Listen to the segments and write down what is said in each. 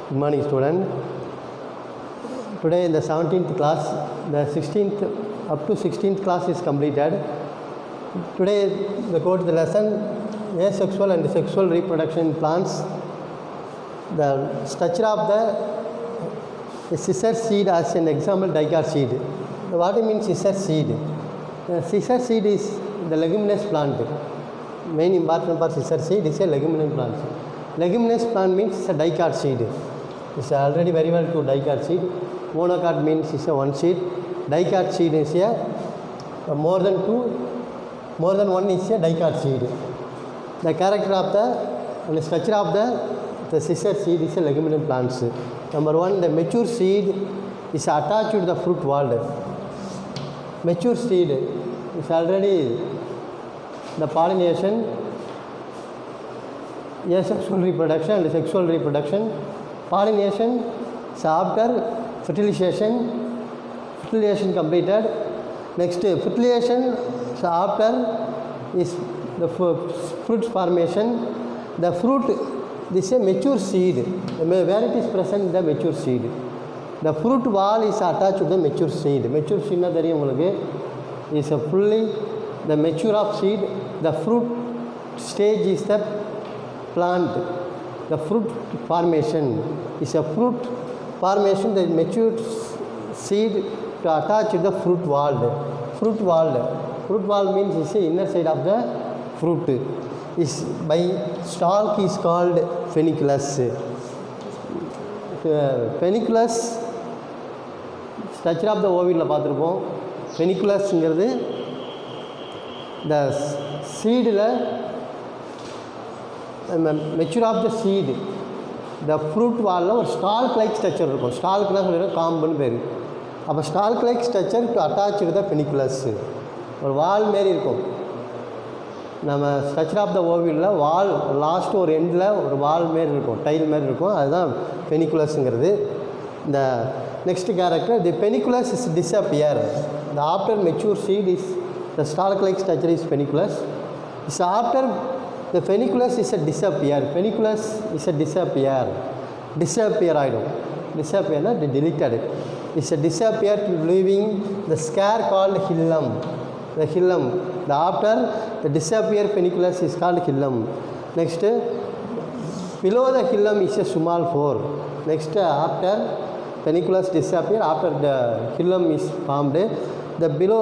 Good morning, student. Today in the 17th class, the 16th up to 16th class is completed. Today we go to the lesson asexual and sexual reproduction in plants. The structure of the scissor seed as an example dicot seed. What it means scissor seed? Scissor seed is the leguminous plant. Main important for scissor seed is a leguminous plant. Leguminous plant means it's a dicot seed. It's already very well to dicot seed. Monocot means it's a one seed. Dicot seed is a more than one is a dicot seed. The character of the structure of the scissor seed is a leguminous plants. Number one, the mature seed is attached to the fruit wall. Mature seed is already the pollination, asexual reproduction and sexual reproduction. Pollination is after fertilization completed. Next, fertilization is after is the fruit formation. The fruit, this is a mature seed. Where it is present, the mature seed. The fruit wall is attached to the mature seed. Mature seed is a fully the mature of seed. The fruit stage is the plant. The fruit formation is a fruit formation. The mature seed to attach to the fruit wall. Fruit wall means is the inner side of the fruit. Is by stalk is called funiculus. Funiculus structure of the ovule பார்த்திருப்போம். funiculusங்கிறது the seed mature of the seed, the fruit wall ஒரு stalk like structure இருக்கும். stalkனா சொல்லிடுறோம் காம்புன்னு பேர். அப்போ stalk like structure to attach to the funiculus. ஒரு வால் மாரி இருக்கும். நம்ம ஸ்ட்ரக்சர் ஆஃப் த ஓவியில் வால் லாஸ்ட் ஒரு எண்டில் ஒரு வால் மாரி இருக்கும், டைல் மாரி இருக்கும். அதுதான் ஃபெனிகுலஸ்ங்கிறது. இந்த next character the funiculus is disappear. The after mature seed is the stalk like structure is funiculus. Is after the funiculus is a disappear. Funiculus is a disappear ஆகிடும். டிஸப்பியர்னா deleted. Is a disappear to leaving the scar called hilum. The hilum. The after the disappear funiculus is called hilum. Next, below the hilum is a small pore. Next, after funiculus disappear, after the hilum is formed, the below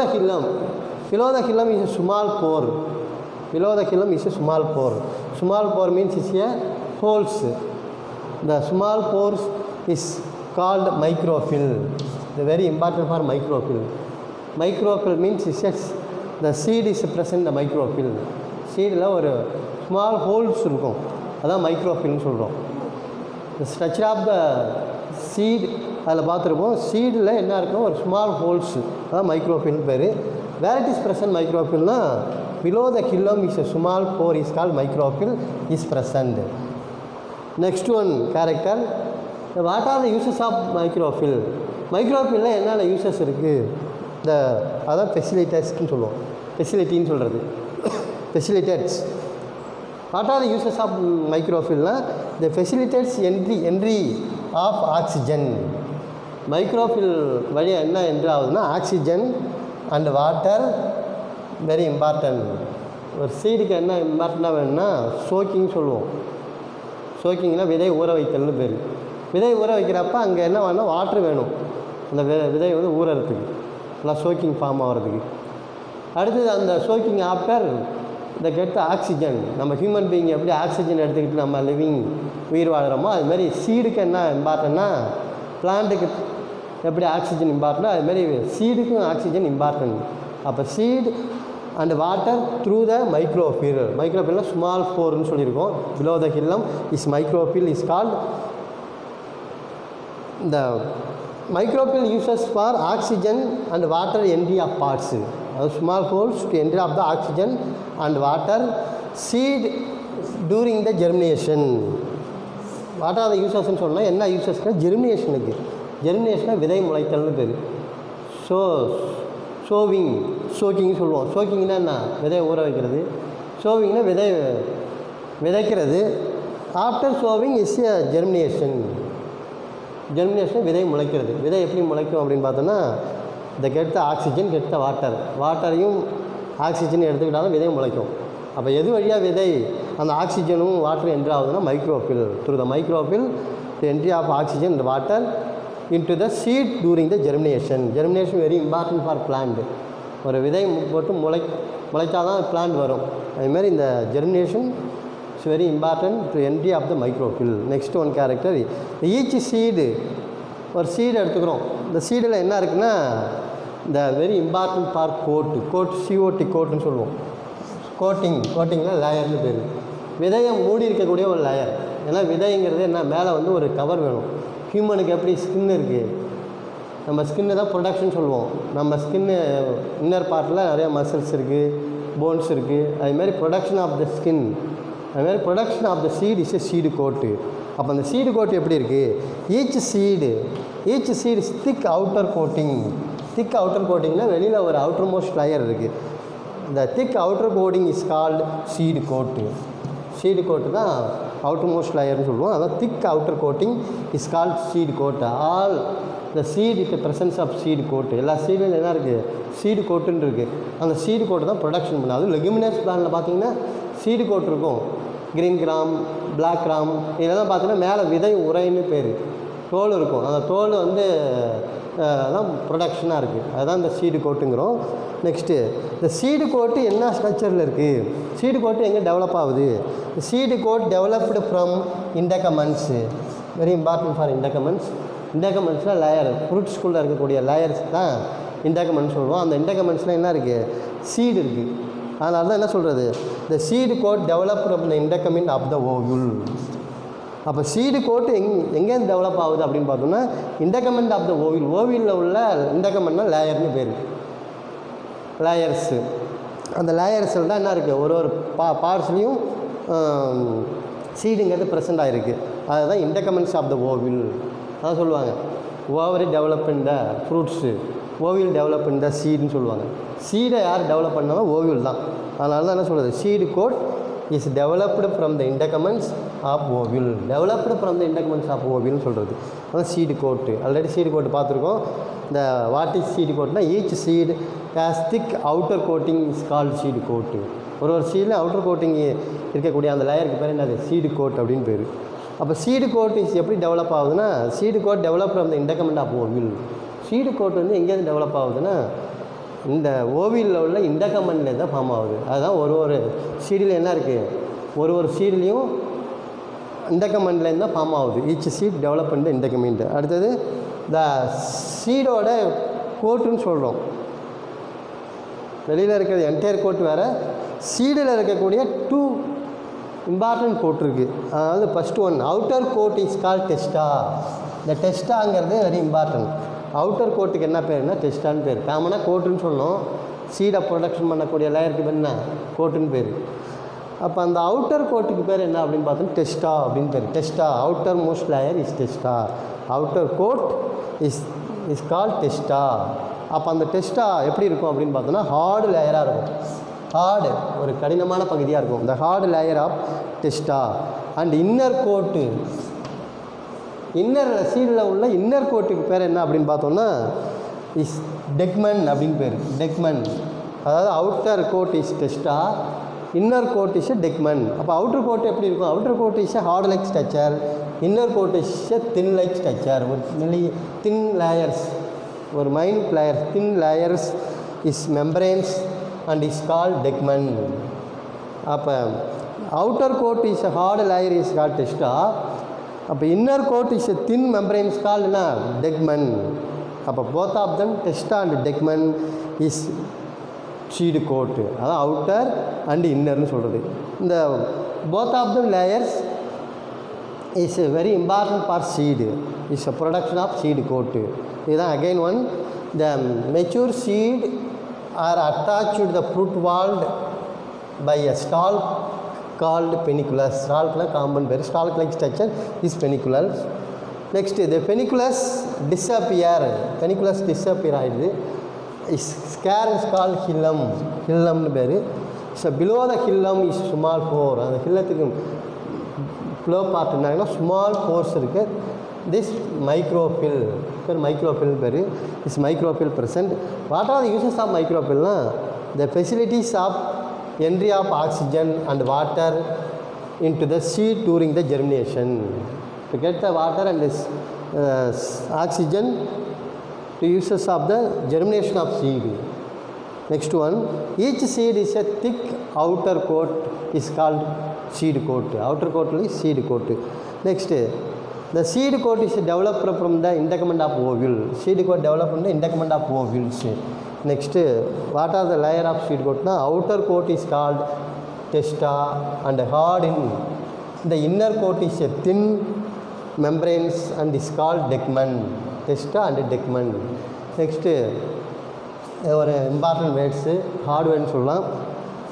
the hilum is a small pore. Below the hilum is a small pore. Small pore means is a holes. The small pores is called microphyll. The very important for microphyll. Microphyll means the seed is present in the microphyll. Seedல ஒரு small holes இருக்கும், அதான் microphyll சொல்கிறோம். The structure of the seed அதில் பார்த்துருப்போம். சீடில் என்ன இருக்கும், ஒரு small holes, அதான் microphyll பேர். Where it is present microphyllனா below the hilum is a small pore is called microphyll is present. Next one character, what are the uses of microphyll? Microphyll என்னென்ன uses இருக்குது? அதான் ஃபெசிலிட்டேட்ஸ்ன்னு சொல்லுவோம். ஃபெசிலிட்டின்னு சொல்கிறது facilitates. What are the uses of மைக்ரோஃபில்னா the facilitates entry of oxygen. Microphyll வழியாக என்ன entry ஆகுதுன்னா oxygen and water. Very important. ஒரு சீடுக்கு என்ன இம்பார்ட்டண்ட்டாக வேணும்னா சோக்கிங் சொல்லுவோம். சோக்கிங்னா விதை ஊற வைத்தல்னு பேர். விதை ஊற வைக்கிறப்ப அங்கே என்ன வேணும்னா வாட்ரு வேணும், அந்த விதை ஊறறதுக்கு, எல்லாம் சோக்கிங் ஃபார்ம் ஆகிறதுக்கு. அடுத்தது அந்த சோக்கிங் ஆஃப்டர் இந்த கெட்ட ஆக்சிஜன். நம்ம ஹியூமன் பீயிங் எப்படி ஆக்சிஜன் எடுத்துக்கிட்டு நம்ம லிவிங் உயிர் வாழ்கிறோமோ அதுமாரி சீடுக்கு என்ன இம்பார்ட்டன்னா, பிளான்ட்டுக்கு எப்படி ஆக்சிஜன் இம்பார்ட்டனோ அதுமாரி சீடுக்கும் ஆக்சிஜன் இம்பார்ட்டன்ட். அப்போ seed and water through the microphyll. மைக்ரோஃபில்னா ஸ்மால் போர்னு சொல்லியிருக்கோம். Below the hilum is microphyll is called. The microphyll uses for oxygen and water entry of parts. Small holes to entry of the oxygen and water. Seed during the germination. What are the uses ன்னு சொன்னால் என்ன யூசஸ்னா ஜெர்மினேஷனுக்கு. ஜெர்மினேஷனாக விதை முளைத்தல்னு பேர். Soaking சொல்லுவோம். சோக்கிங்னா என்ன, விதை ஊற வைக்கிறது. சோவிங்னா விதைக்கிறது. After sowing is a germination. Germination விதை முளைக்கிறது. விதை எப்படி முளைக்கும் அப்படின்னு பார்த்தோன்னா, இந்த கெட்ட ஆக்சிஜன் கெட்ட வாட்டர், வாட்டரையும் ஆக்சிஜன் எடுத்துக்கிட்டாலும் விதை முளைக்கும். அப்போ எது வழியாக விதை அந்த ஆக்சிஜனும் வாட்டரும் என்ட்ரி ஆகுதுன்னா microphyll. Through the microphyll the entry of oxygen and water into the seed during the germination. Germination very important for plant. ஒரு விதை போட்டு முளைச்சாதான் பிளான்ட் வரும். அதுமாதிரி இந்த germination it's very important to entry of the microphyll. Next one character, each seed, ஒரு seed எடுத்துக்கிறோம். இந்த சீடில் என்ன இருக்குன்னா, இந்த very important for coat COD கோட்டுன்னு சொல்லுவோம். கோட்டிங்கில் லேயர்னு பேர். விதையை மூடி இருக்கக்கூடிய ஒரு லேயர். ஏன்னா விதைங்கிறது என்ன, மேலே வந்து ஒரு கவர் வேணும். ஹியூமனுக்கு எப்படி ஸ்கின் இருக்குது, நம்ம ஸ்கின்னு தான் ப்ரொடக்ஷன் சொல்லுவோம். நம்ம ஸ்கின்னு இன்னர் பார்ட்டில் நிறையா மசில்ஸ் இருக்குது, போன்ஸ் இருக்குது. அதுமாதிரி ப்ரொடக்ஷன் ஆஃப் த ஸ்கின், அதுமாதிரி protection of the seed is a seed coat. அப்போ அந்த சீடு கோட்டு எப்படி இருக்குது, each seed is thick outer coating. Thick outer கோட்டிங்னால் வெளியில் ஒரு அவுட்டர் மோஸ்ட் லேயர் இருக்குது. இந்த thick outer coating is called seed coat. Seed coat தான் அவுட்டர் மோஸ்ட் லேயர்னு சொல்லுவோம். அதான் thick outer coating is called seed coat. All the seed it presence of seed coat. எல்லா சீடுலையும் என்ன இருக்குது, சீடு கோட்டுன்னு இருக்குது. அந்த சீடு கோட்டு தான் ப்ரொடக்ஷன் பண்ணுது. அதுவும் லெகுமினஸ் பிளான்ட்டில் பார்த்தீங்கன்னா சீடு கோட்டு இருக்கும். க்ரீன் கிராம், பிளாக் கிராம், இதெல்லாம் பார்த்தீங்கன்னா மேலே விதை உரைன்னு பேர், தோல் இருக்கும். அந்த தோல் வந்து அதான் ப்ரொடக்ஷனாக இருக்குது. அதுதான் இந்த சீடு கோட்டுங்கிறோம். நெக்ஸ்ட்டு இந்த சீடு கோட்டு என்ன ஸ்ட்ரக்சரில் இருக்குது, சீடு கோட்டு எங்கே டெவலப் ஆகுது. Seed coat developed from integuments. Very important for integuments. இண்டகமெண்ட்ஸில் லேயர், ஃப்ரூட் ஸ்கூலில் இருக்கக்கூடிய லேயர்ஸ் தான் இண்டகமெண்ட்ஸ் சொல்லுவோம். அந்த இண்டகமெண்ட்ஸில் என்ன இருக்குது, சீடு இருக்குது. அதனால தான் என்ன சொல்கிறது, the seed coat developed from the integument of the ovule. அப்போ சீடு கோட்டு எங்கேருந்து டெவலப் ஆகுது அப்படின்னு பார்த்தோம்னா, இண்டகமெண்ட் ஆஃப் த ஓவியூல். ஓவியூலில் உள்ள இண்டகமெண்ட்னா லேயர்னு பேர், லேயர்ஸு. அந்த லேயர்ஸில் தான் என்ன இருக்குது, ஒரு பார்ட்ஸ்லேயும் சீடுங்கிறது ப்ரெசென்ட் ஆகிருக்கு. அதுதான் இண்டகமெண்ட்ஸ் ஆஃப் த ஓவியூல். அதான் சொல்லுவாங்க, ovary develop in the fruits, ovule develop in the சீடுன்னு சொல்லுவாங்க. சீடை யார் டெவலப் பண்ணாலும் ஓவியூல் தான். அதனால தான் என்ன சொல்கிறது, seed coat is developed from the integuments of ovule. Developed from the integuments of ஓவியூல்னு சொல்கிறது. அதான் seed coat. Already seed coat பார்த்துருக்கோம். இந்த வாட் இஸ் சீடு கோட்னா, each seed has thick outer coating is called seed coat. ஒரு சீடில் outer coating இருக்கக்கூடிய அந்த லேயருக்கு பேர் என்னது, சீடு கோட் அப்படின்னு பேர். அப்போ சீடு கோட் இஸ் எப்படி டெவலப் ஆகுதுன்னா, seed coat develop from the integument of ovule. Seed coat வந்து எங்கேருந்து டெவலப் ஆகுதுன்னா, இந்த ஓவியில் உள்ள இண்டகமெண்ட்லேருந்து தான் ஃபார்ம் ஆகுது. அதுதான் ஒரு சீடில் என்ன இருக்குது, ஒரு சீட்லேயும் இண்டகமெண்ட்லேருந்து தான் ஃபார்ம் ஆகுது. ஈச் சீட் டெவலப் பண்ண இண்டகமெண்ட். அடுத்தது இந்த சீடோட கோட்டுன்னு சொல்கிறோம். வெளியில் இருக்கிறது என்டையர் கோட் வேறு, சீடில் இருக்கக்கூடிய 2 இம்பார்ட்டன்ட் கோட் இருக்குது. அதாவது first one, outer coat is call testa. இந்த டெஸ்டாங்கிறது வெரி இம்பார்ட்டன்ட். அவுட்டர் கோட்டுக்கு என்ன பேருன்னா டெஸ்டான்னு பேர். காமனாக கோட்டுன்னு சொல்லணும். சீடை ப்ரொடக்ஷன் பண்ணக்கூடிய லேயருக்கு பேர் என்ன, கோட்டுன்னு பேர். அப்போ அந்த அவுட்டர் கோட்டுக்கு பேர் என்ன அப்படின்னு பார்த்தோம்னா டெஸ்டா அப்படின்னு பேர். Testa, outermost layer is testa. Outer coat is call testa. அப்போ அந்த டெஸ்டா எப்படி இருக்கும் அப்படின்னு பார்த்தோன்னா, ஹார்டு லேயராக இருக்கும். ஹார்டு, ஒரு கடினமான பகுதியாக இருக்கும். இந்த hard layer of testa. And inner coat, inner சீடில் உள்ள இன்னர் கோட்டுக்கு பேர் என்ன அப்படின்னு பார்த்தோம்னா இஸ் டெக்மன் அப்படின்னு பேர். டெக்மன், அதாவது outer coat is testa, inner coat is a tegmen. அப்போ அவுட்டர் கோட் எப்படி இருக்கும், outer coat is a hard like structure, inner coat is a thin like structure. ஒரு தின் லேயர்ஸ், ஒரு minute layer, thin layers is membranes and is called tegmen. அப்போ outer coat is a hard layer is called testa. அப்போ inner coat is a thin membrane is called என்ன, tegmen. அப்போ both of them testa and tegmen is seed coat. அதான் outer and இன்னர்னு சொல்கிறது. இந்த both of them layers is very important for seed, is a protection of seed coat. இதுதான் again one, the mature seed are attached to the fruit wall by a stalk called paniculus. Stalk common பேர். Stalk like structure is paniculus. Next the paniculus disappear. Paniculus disappear ஆயிடுது. Scare is called hilum. Hilum பேர். So below the hilum is small pore. அந்த ஹில்லத்துக்கு below part என்னன்னா small pores இருக்குது. திஸ் microphyll பேர் microphyll பேர். Is microphyll present. What are the uses of மைக்ரோஃபில்னா the facilities of entry of oxygen and water into the seed during the germination. To get the water and this oxygen to uses of the germination of seed. Next one, each seed is a thick outer coat is called seed coat. Outer coat is seed coat. Next, the seed coat is developed from the integument of ovule. Seed coat developed from the integument of ovules. Next, what are the layer of seed coat? Now, outer coat is called testa and hard in. The inner coat is a thin membranes and is called degmen. Testa and degmen. Next, ஒரு important words hard வேர்ட்னு சொல்லலாம்.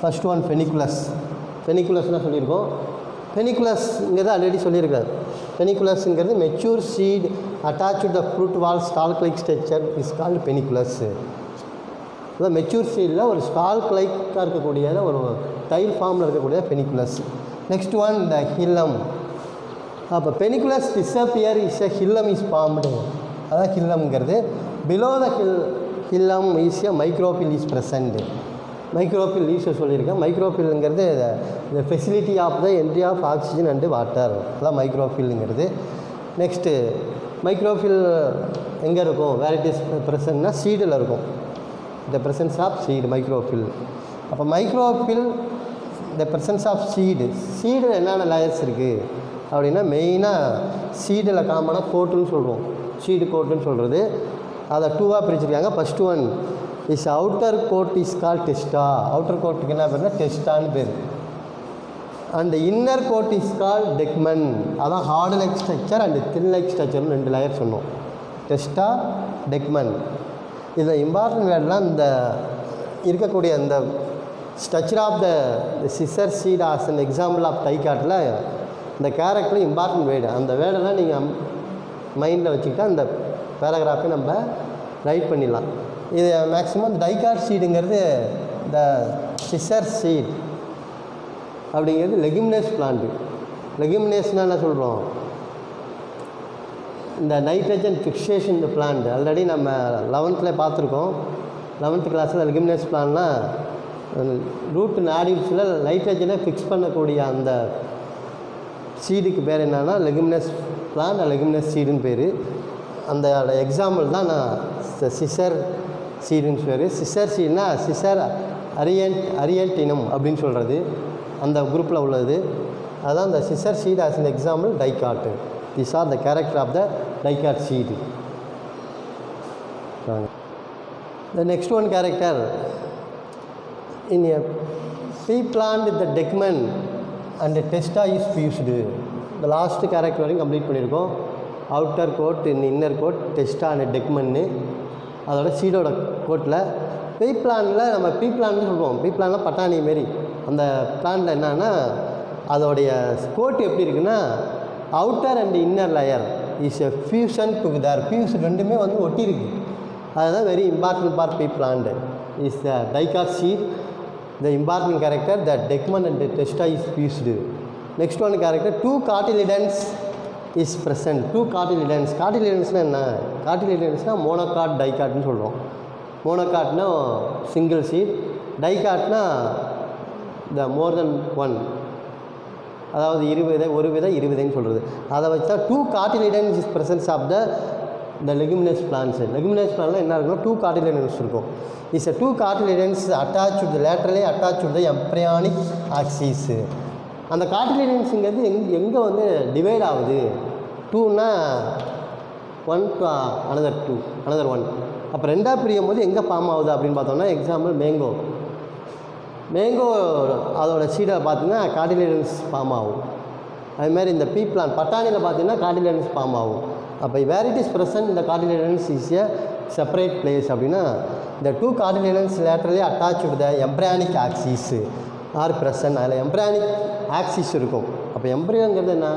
First one funiculus. ஃபெனிகுலஸ்னால் சொல்லியிருக்கோம். ஃபெனிகுலஸ்ங்கிறது already சொல்லியிருக்காரு. ஃபெனிகுலஸ்ங்கிறது mature seed attach to the fruit wall stalk like structure is called funiculus. அதான் mature சீடில் ஒரு ஸ்டால்க் லைக்காக இருக்கக்கூடியது ஒரு டைல் ஃபார்மில் இருக்கக்கூடிய ஃபெனிகுலஸ். Next one the hilum. அப்போ funiculus disappear is a hilum is formed. அதான் ஹில்லம்ங்கிறது. Below the hilum is a micropyle is present. Micropyle ஈஸை சொல்லியிருக்கேன். மைக்ரோஃபில்ங்கிறது the facility of the entry of oxygen and water. அதான் மைக்ரோஃபில்ங்கிறது. நெக்ஸ்ட்டு மைக்ரோஃபில் எங்கே இருக்கும்? வேர் இட் இஸ் ப்ரெசன்ட்னா சீடில் இருக்கும். The presence of seed, microphil. அப்போ மைக்ரோஃபில் த ப்ரெசன்ஸ் ஆஃப் சீடு. சீடில் என்னென்ன லேயர்ஸ் இருக்குது அப்படின்னா மெயினாக சீடில் காமனாக கோட்டுன்னு சொல்கிறோம். சீடு கோட்டுன்னு சொல்கிறது. அதை டூவாக பிரிச்சுருக்காங்க. First one is outer coat is call testa. Outer கோட்டுக்கு என்ன பேர்னா டெஸ்டான்னு பேர். And inner coat is call tegmen. அதான் hard like structure and thin like ஸ்ட்ரக்சர்னு 2 லேயர் சொன்னோம். Testa, tegmen. இதில் இம்பார்ட்டன்ட் வேர்டெலாம் இந்த இருக்கக்கூடிய அந்த structure of the cicer seed as an example of டைகாட்டில் இந்த கேரக்டர் இம்பார்ட்டன்ட் வேர்டு. அந்த வேர்டெல்லாம் நீங்கள் மைண்டில் வச்சுக்கிட்டால் அந்த பேராகிராஃபை நம்ம ரைட் பண்ணிடலாம். இது மேக்ஸிமம் டைகாட் சீடுங்கிறது த சிசர் சீட் அப்படிங்கிறது லெகுமினஸ் பிளான்ட்டு. லெகுமினஸ்னால் என்ன சொல்கிறோம்? இந்த நைட்ரஜன் ஃபிக்ஸேஷன் இந்த பிளான்ட் ஆல்ரெடி நம்ம 11th பார்த்துருக்கோம். 11th கிளாஸில் லெகுமினஸ் பிளான்னா ரூட் நாடிவ்ஸில் நைட்ரஜனை ஃபிக்ஸ் பண்ணக்கூடிய அந்த சீடுக்கு பேர் என்னன்னா லெகுமினஸ் பிளான்ட், லெகுமினஸ் சீடுன்னு பேர். அந்த எக்ஸாம்பிள் தான் நான் சிசர் சீடுன்னு பேர். சிசர் சீடுனா சிசர் அரியன்டினம் அப்படின்னு சொல்கிறது அந்த குரூப்பில் உள்ளது. அதுதான் இந்த scissor seed as an example dicot. These are the character of the dicot seed. The next one character in a pea plant the degmen and the testa is fused. The last character வரைக்கும் complete பண்ணியிருக்கோம். Outer coat, inner coat, testa and டெக்மன்னு அதோட சீடோட கோட்டில். பீ பிளான்ட்டில் நம்ம பீ பிளான்னு சொல்லுவோம். பீ பிளான்லாம் பட்டாணி மாரி. அந்த பிளான்ட்டில் என்னன்னா அதோடைய கோட் எப்படி இருக்குன்னா outer and inner layer is a fusion together. Fuse ரெண்டுமே வந்து ஒட்டியிருக்கு. அதுதான் very important part pea plant is the dicot seed. The important character the tegmen and testa is fused. Next one character 2 cotyledons is present. 2 cotyledons. காட்டிலிடன்ஸ்னால் என்ன? காட்டிலிடன்ஸ்னால் monocot டைகாட்னு சொல்கிறோம். மோனோகாட்னா single seat, டைகாட்னா த மோர் தென் 1, அதாவது 20 ஒரு விதை 20ன்னு சொல்கிறது. அதை வச்சா 2 cotyledons is presence of the leguminous plants. Leguminous பிளான்லாம் என்ன இருக்குன்னா 2 காட்டிலிடன்ஸ் இருக்கும். Is a 2 cotyledons attach to laterally attach to the embryonic axis. அந்த காட்டிலிடன்ஸுங்கிறது எங்கே வந்து டிவைட் ஆகுது? 2ன்னா 1 to another 1. அப்போ 2ஆக பிரியும் போது எங்கே ஃபார்ம் ஆகுது அப்படின்னு பார்த்தோம்னா எக்ஸாம்பிள் மேங்கோ அதோட சீடை பார்த்தீங்கன்னா காட்டிலிடன்ஸ் ஃபார்ம் ஆகும். அதுமாதிரி இந்த பீ பிளான் பட்டாணியில் பார்த்தீங்கன்னா காட்டிலிடன்ஸ் ஃபார்ம் ஆகும். அப்போ வேர் இட் இஸ் ப்ரெசன்ட் இந்த cotyledons is a separate place அப்படின்னா இந்த 2 cotyledons laterally attach to the embryonic axis are present. அதில் எம்ப்ரியானிக் ஆக்சிஸ் இருக்கும். அப்போ எம்ப்ரியோங்கிறது என்ன?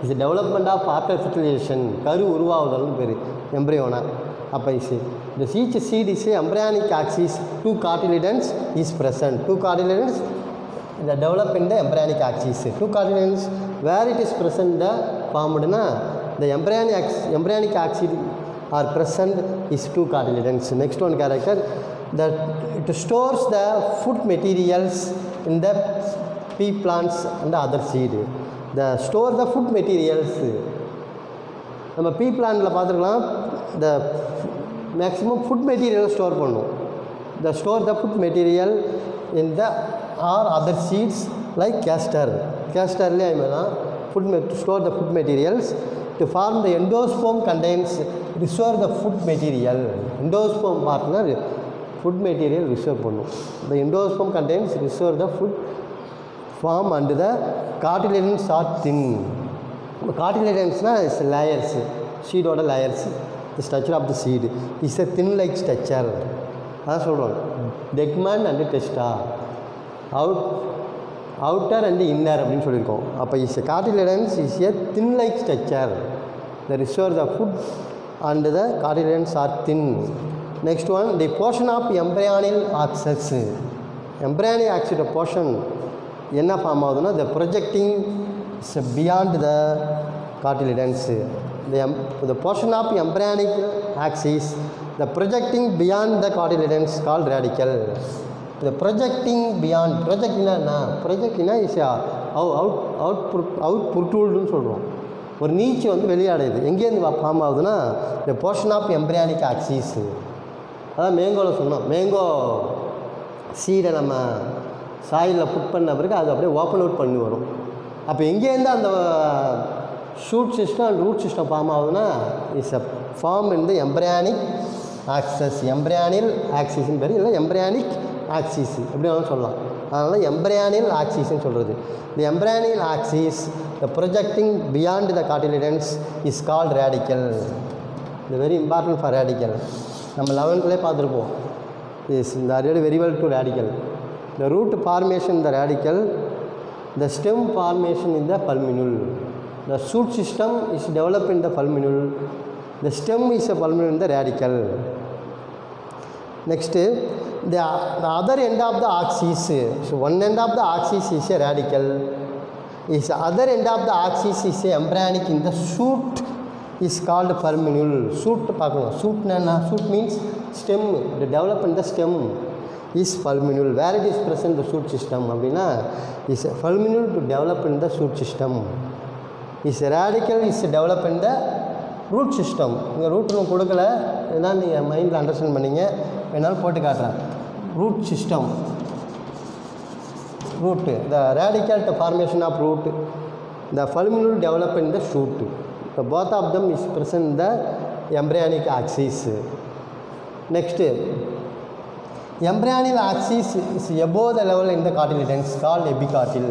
Is development of after fertilisation. கரு உருவாகுதல்னு பேர் எம்ப்ரியோனா. அப்போ the each seed is a embryonic axis. 2 cotyledons is present. 2 cotyledons the develop in the embryonic axis. 2 cotyledons where it is present the formed na the embryonic acid are present is 2 cotyledons. Next one character that it stores the food materials in the pea plants and the other seed. The store the food materials. நம்ம பீ பிளான்ட்டில் பார்த்துருக்கலாம் the maximum food material store பண்ணும். The store the food material in the or other seeds like castor. Castorலே ஆயிடும்னா store the food materials to form the endosperm contains reserve the food material. Endosperm partner food material reserve பண்ணும். The endosperm contains reserve the food form and the cartilagens are thin. Cartilagens is layers, seed order layers. The structure of the seed is a thin like structure. அதான் சொல்கிறோம் tegmen and testa outer and inner அப்படின்னு சொல்லியிருக்கோம். அப்போ is cartilagens is a thin like structure. The reserve the food and the cartilagens are thin. Next one, the portion of embryonal axis. Embryonic axis portion என்ன form ஆகுதுன்னா the projecting is beyond the cartilagens. The portion of embryonic axis, the projecting beyond the cartilagens called radical. The projecting beyond, projecting is out protrudeன்னு சொல்கிறோம். ஒரு நீச்சு வந்து வெளியாடுது. எங்கேருந்து form ஆகுதுன்னா the portion of embryonic axis. அதான் மேங்கோவில் சொன்னோம். Mango சீடை நம்ம சாயிலில் put பண்ண பிறகு அது அப்படியே ஓப்பன் அவுட் பண்ணி வரும். அப்போ எங்கேருந்து அந்த shoot system and root system form ஆகுதுன்னா is a form in the embryonic axis. Embryonal ஆக்சிஸ்ன்னு பேர், இல்லை எம்ப்ரியானிக் ஆக்சிஸ் எப்படி வேணாலும் சொல்லலாம். அதனால் எம்ப்ரியானில் ஆக்சிஸ்ன்னு சொல்கிறது. The embryonal axis the projecting beyond the cotyledons is called radicle. இது வெரி இம்பார்ட்டன்ட் ஃபார் ரேடிக்கல். நம்ம 11th பார்த்துருப்போம். இஸ் இந்த are very well to radicle. The root formation in the radical, the stem formation in the fulminule. The shoot system is developed in the fulminule. The stem is a fulminule in the radical. Next, the other end of the axis. So one end of the axis is a radical. Is other end of the axis is a embryonic in the shoot is called fulminule. Shoot பார்க்கணும். Shoot means stem. The develop in the stem is fulminule. Where it is present the shoot system அப்படின்னா is a fulminule to develop in the shoot system. Is a radical is develop in the root system. இங்கே root ஒன்று கொடுக்கல, என்னால் நீங்கள் மைண்டில் understand பண்ணிங்க, என்னால் போட்டு காட்டுறேன். root system, root, the radical to formation of root, the fulminule develop in the shoot. So both of them is present in the embryonic axis. Next, embryonic axis is above the level in the cartilagens called epicartil.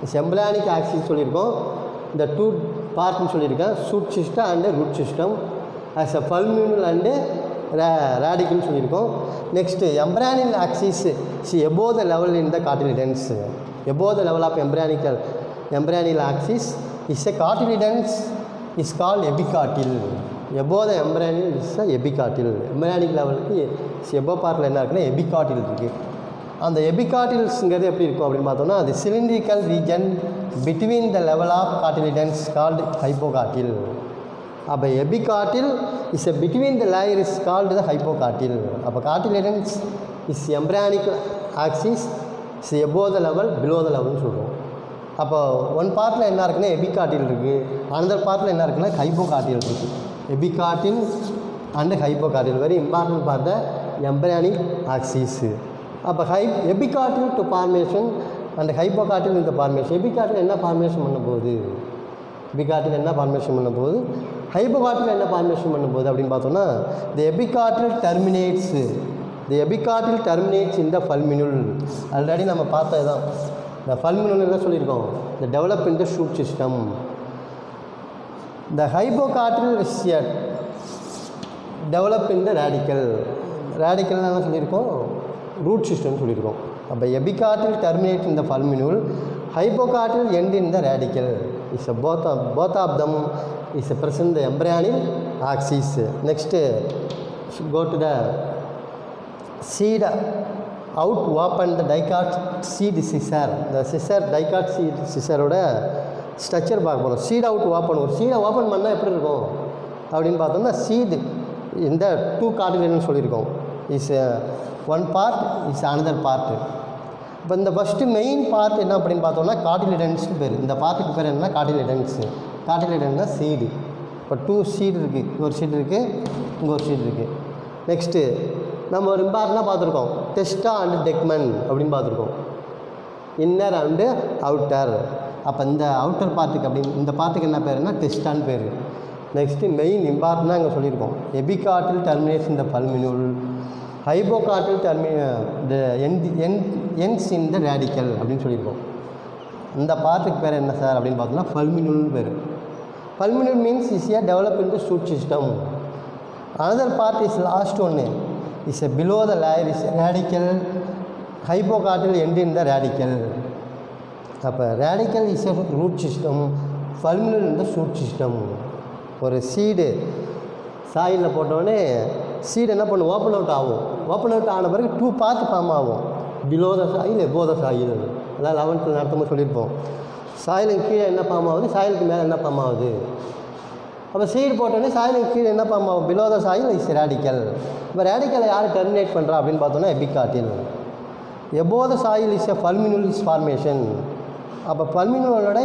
This embryonic axis சொல்லியிருக்கோம், இந்த two பார்ட்னு சொல்லியிருக்கேன், shoot system and root system as a fulminule and radical சொல்லியிருக்கோம். Next, embryonic axis is above the level in the cartilagens. Above the level of embryonic axis is a cartilagens is called epicartil. Above the embryonic is a epicartil. Embryonic levelக்கு above பார்ட்டில் என்ன இருக்குன்னா epicartil இருக்குது. அந்த epicartilsங்கிறது எப்படி இருக்கும் அப்படின்னு பார்த்தோம்னா அது cylindrical region between the level of cartilagens called hypocartil. அப்போ epicartil is a between the layer is called the hypocartil. அப்போ cartilagens is embryonic axis is above the level below the levelன்னு சொல்கிறோம். அப்போ ஒன் பார்ட்டில் என்ன இருக்குன்னா epicartil இருக்குது, another பார்ட்டில் என்ன இருக்குன்னா hypocartil இருக்குது. epicartil and hypocartil very important for the embryonic axis. அப்போ epicartil to formation and hypocartil in the formation. epicartil என்ன ஃபார்மேஷன் பண்ண போகுது, epicartil என்ன ஃபார்மேஷன் பண்ண போகுது, hypocartil என்ன ஃபார்மேஷன் பண்ண போகுது அப்படின்னு பார்த்தோம்னா the epicartil terminates in the fulminule. Already நம்ம பார்த்தது தான், இந்த fulminule என்ன சொல்லியிருக்கோம், the develop in the shoot system. The hypocartil is develop in the radical. radical என்ன சொல்லியிருக்கோம், root system சொல்லியிருக்கோம். அப்போ epicartil terminate in the fulminule, hypocartil end in the radical. Is both of them is present the embryonic axis. Next, go to the seed out open the dicot seed scissor. The scissor dicot seed scissor ஓட structure பார்க்க போகிறோம். Seed out open. ஒரு சீடை open பண்ணால் எப்படி இருக்கும் அப்படின்னு பார்த்தோம்னா, சீடு இந்த 2 கார்டிலேஜன் சொல்லியிருக்கோம். Is one part is another part. இப்போ இந்த ஃபஸ்ட்டு மெயின் பார்ட் என்ன அப்படின்னு பார்த்தோம்னா கார்டிலேஜன்ஸ்னு பேர். இந்த பார்ட்டுக்கு பேர் என்னன்னா கார்டிலேஜன்ஸு. கார்டிலேஜன்னா சீடு. இப்போ 2 சீடு இருக்குது, இங்கே ஒரு சீடு இருக்குது, இங்கே ஒரு சீடு இருக்குது. நெக்ஸ்ட்டு நம்ம ஒரு இம்பார்ட்டனாக பார்த்துருக்கோம், டெஸ்டா அண்டு டெக்மன் அப்படின்னு பார்த்துருக்கோம். Inner and outer. அப்போ இந்த அவுட்டர் பார்ட்டுக்கு அப்படின்னு இந்த பார்ட்டுக்கு என்ன பேருன்னா டெஸ்டான்னு பேர். நெக்ஸ்ட்டு மெயின் இம்பார்ட்டனாக இங்கே சொல்லியிருக்கோம், எபிகார்டில் டெர்மினேட்ஸ் இந்த பல்மினுல், ஹைபோகார்டில் எண்ட்ஸ் இன் த ரேடிக்கல் அப்படின்னு சொல்லியிருக்கோம். இந்த பார்ட்டுக்கு பேர் என்ன சார் அப்படின்னு பார்த்தோம்னா பல்மினுல்னு பேர். Plumule means is a develop in to shoot system. Another part is last ஒன்று is a below the layer is radicle, hypocotyl end in the radicle. அப்போ radicle is a root system, plumule in the shoot system. ஒரு seed சாயிலில் போட்டோடனே seed என்ன பண்ணும், open out ஆகும். Open out ஆன பிறகு 2 பார்ட் ஃபார்ம் ஆகும், below the soil above the soil. அதாவது 11th நடத்தும்போது சொல்லியிருப்போம், சாயிலுக்கு கீழே என்ன ஃபார்ம் ஆகுது, சாயிலுக்கு மேலே என்ன ஃபார்ம் ஆகுது. அப்போ சீடு போட்டோடனே சாயிலுக்கு கீழே என்ன ஃபார்ம் ஆகும், below the soil is radicle. இப்போ ரேடிக்கலை யார் டெர்மினேட் பண்ணுறா அப்படின்னு பார்த்தோன்னா epicotyl. Above the soil is a plumule is formation. அப்போ பல்மினுலோட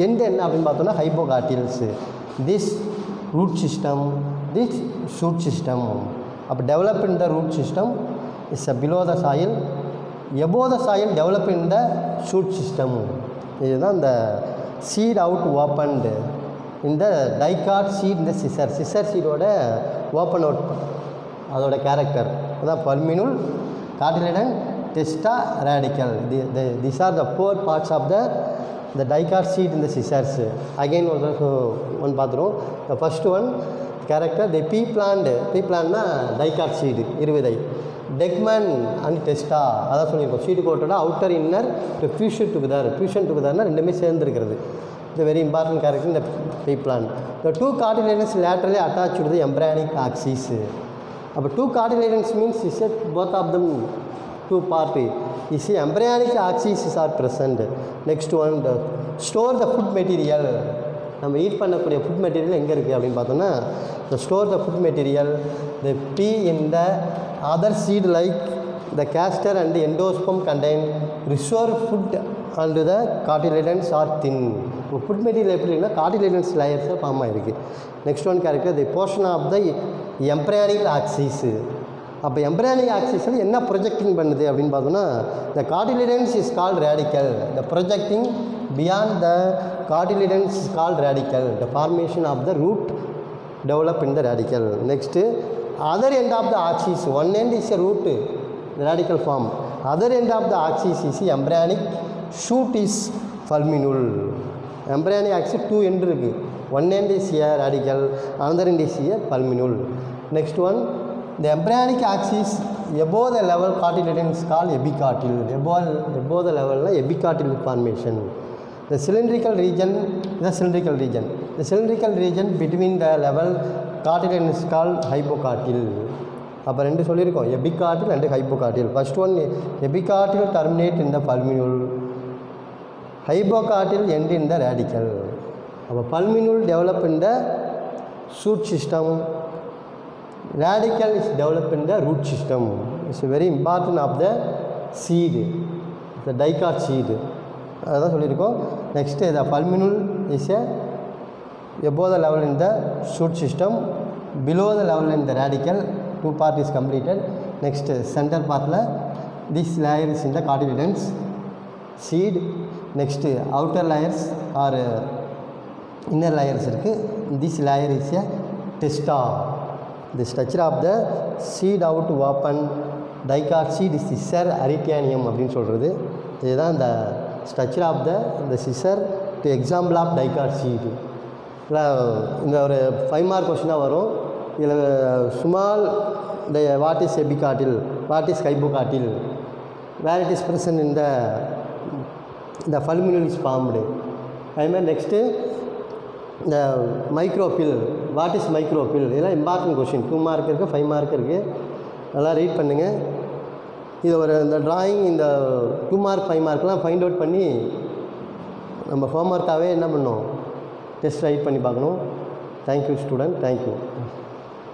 எண்டு என்ன அப்படின்னு பார்த்தோன்னா hypocotyls. This root system, this shoot system. அப்போ develop in the root system is below the soil, above the soil develop in the shoot system. இதுதான் இந்த seed out opened இந்த dicot seed இந்த scissor seedோட open out அதோட character அதான் பல்மினுல், கார்டிலேஜன், டெஸ்டா, radical. These are the 4 parts of the dicot seed in the scissors. Again one பார்த்துருவோம். The first one character, the pea plantனா dicot seed இருவிதை, tegmen and testa அதான் சொல்லியிருக்கோம். Seed கோட்டோட outer inner fusion டுகெதர்னா ரெண்டுமே சேர்ந்துருக்கிறது. இது வெரி இம்பார்ட்டன்ட் கேரக்டர் இந்த pea plant. The 2 cartilagens laterally attached to the embryonic axis. அப்போ 2 cartilagens means is it both of them 2 party. You see embryonic axis are present. Next one, store the food material. நம்ம eat பண்ணக்கூடிய food material எங்கே இருக்குது அப்படின்னு பார்த்தோன்னா, the store the food material, the pea in the other seed like the castor and the endosperm contain reserve food and the cartilagens are thin. இப்போ food material எப்படின்னா cotyledons லேயர்ஸாக form ஆகிருக்கு. Next one character, the portion of the embryonic axis. அப்போ embryonic ஆக்சிஸில் என்ன projecting பண்ணுது அப்படின்னு பார்த்தோன்னா, the cotyledons is called radicle, the projecting beyond the cotyledons is called radicle, the formation of the root develop in the radicle. Next other end of the axis, one end is a root radicle form, other end of the axis is embryonic, shoot is plumule. Embryonic axis 2 end இருக்குது, one end is a radicle, another end is a plumule. Next one, the embryonic axis above the level cartilage is called epicartil. Above the level epicartil formation. The cylindrical region the cylindrical region between the level cartilage is called hypocartil. அப்போ ரெண்டு சொல்லியிருக்கோம், epicotyl and hypocotyl. First one epicotyl terminate in the plumule, hypocotyl end in the radicle. அப்போ plumule develop in the shoot system, radical is developed in the root system. It's very important of the seed, the dicot seed. அதான் சொல்லியிருக்கோம். Next the pulminule is a above the level in the shoot system, below the level in the radical. 2 part is completed. Next center partல this layer is in the cartilagens seed. Next outer layers or inner layers இருக்குது. This layer is a testa. The structure of the seed out open dicot seed is scissor aritianium அப்படின்னு சொல்கிறது. இதுதான் இந்த structure of the scissor to example of dicot seed. இந்த ஒரு 5 mark கொஸ்டினாக வரும். இதில் small the what is epicartil, what is hypocartil, where it is present in the fulminule is formed. அதுமாதிரி next இந்த மைக்ரோபில், வாட் இஸ் மைக்ரோபில், இதெல்லாம் important question. 2 mark இருக்குது, 5 mark இருக்குது. நல்லா ரீட் பண்ணுங்கள். இது ஒரு இந்த ட்ராயிங் இந்த 2 மார்க் 5 மார்க்லாம் ஃபைண்ட் அவுட் பண்ணி நம்ம ஹோம்ஒர்க்காகவே என்ன பண்ணணும், டெஸ்ட் ரைட் பண்ணி பார்க்கணும். Thank you student, thank you.